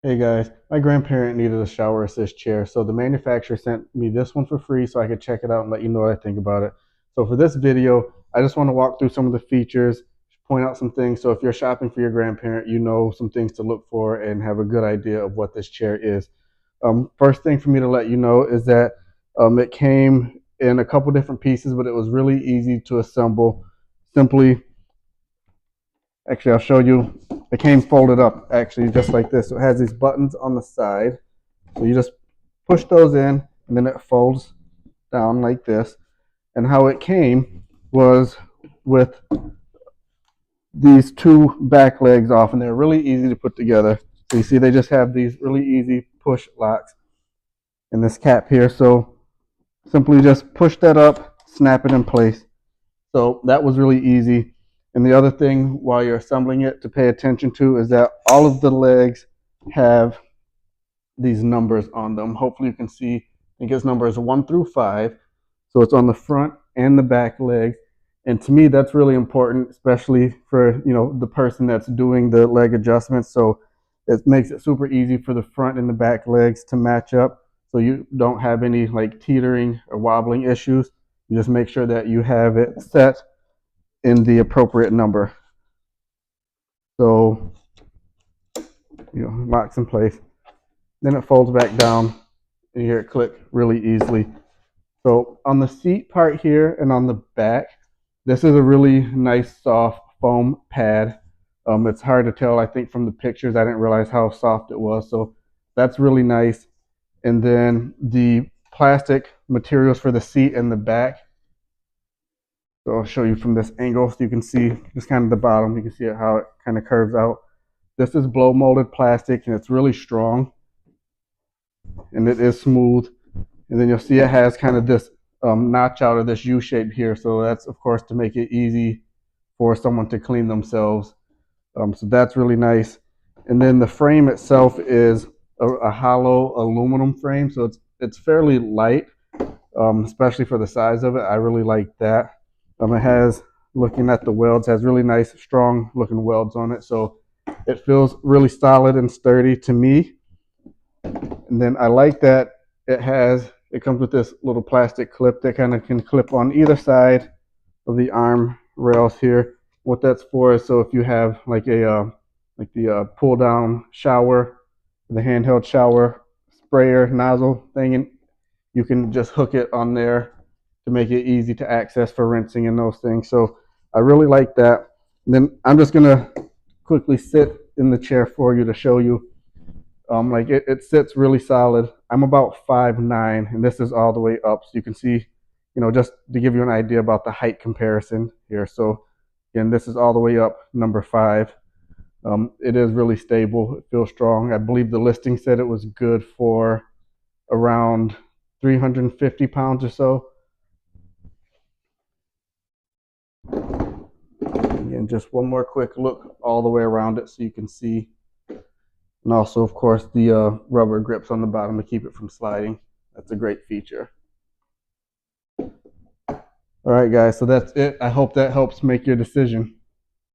Hey guys, my grandparent needed a shower assist chair, so the manufacturer sent me this one for free so I could check it out and let you know what I think about it. So for this video, I just want to walk through some of the features, point out some things, so if you're shopping for your grandparent, you know some things to look for and have a good idea of what this chair is. First thing for me to let you know is that it came in a couple different pieces, but it was really easy to assemble. Simply Actually, I'll show you. It came folded up, actually, just like this. So it has these buttons on the side. So you just push those in, and then it folds down like this. And how it came was with these two back legs off, and they're really easy to put together. So you see, they just have these really easy push locks in this cap here. So simply just push that up, snap it in place. So that was really easy. And the other thing while you're assembling it to pay attention to is that all of the legs have these numbers on them. Hopefully you can see, I think its number is 1 through 5. So it's on the front and the back legs. And to me, that's really important, especially for, the person that's doing the leg adjustments. So it makes it super easy for the front and the back legs to match up. So you don't have any like teetering or wobbling issues. You just make sure that you have it set in the appropriate number. So, locks in place. Then it folds back down and you hear it click really easily. So on the seat part here and on the back, this is a really nice soft foam pad. It's hard to tell, I think, from the pictures. I didn't realize how soft it was. So that's really nice. And then the plastic materials for the seat and the back. So I'll show you from this angle so you can see just kind of the bottom. You can see how it kind of curves out. This is blow molded plastic and it's really strong and it is smooth. And then you'll see it has kind of this notch out of this U shape here. So that's, of course, to make it easy for someone to clean themselves. So that's really nice. And then the frame itself is a hollow aluminum frame. So it's fairly light, especially for the size of it. I really like that. It has, looking at the welds, has really nice, strong looking welds on it. So it feels really solid and sturdy to me. And then I like that it comes with this little plastic clip that kind of can clip on either side of the arm rails here. What that's for is so if you have like the pull down shower, the handheld shower sprayer nozzle thing, and you can just hook it on there to make it easy to access for rinsing and those things. So I really like that. And then I'm just gonna quickly sit in the chair for you to show you. Like it sits really solid. I'm about 5'9", and this is all the way up. So you can see, just to give you an idea about the height comparison here. So again, this is all the way up, number 5. It is really stable. It feels strong. I believe the listing said it was good for around 350 pounds or so. Again, just one more quick look all the way around it so you can see. And also, of course, the rubber grips on the bottom to keep it from sliding. That's a great feature. All right, guys, so that's it. I hope that helps make your decision.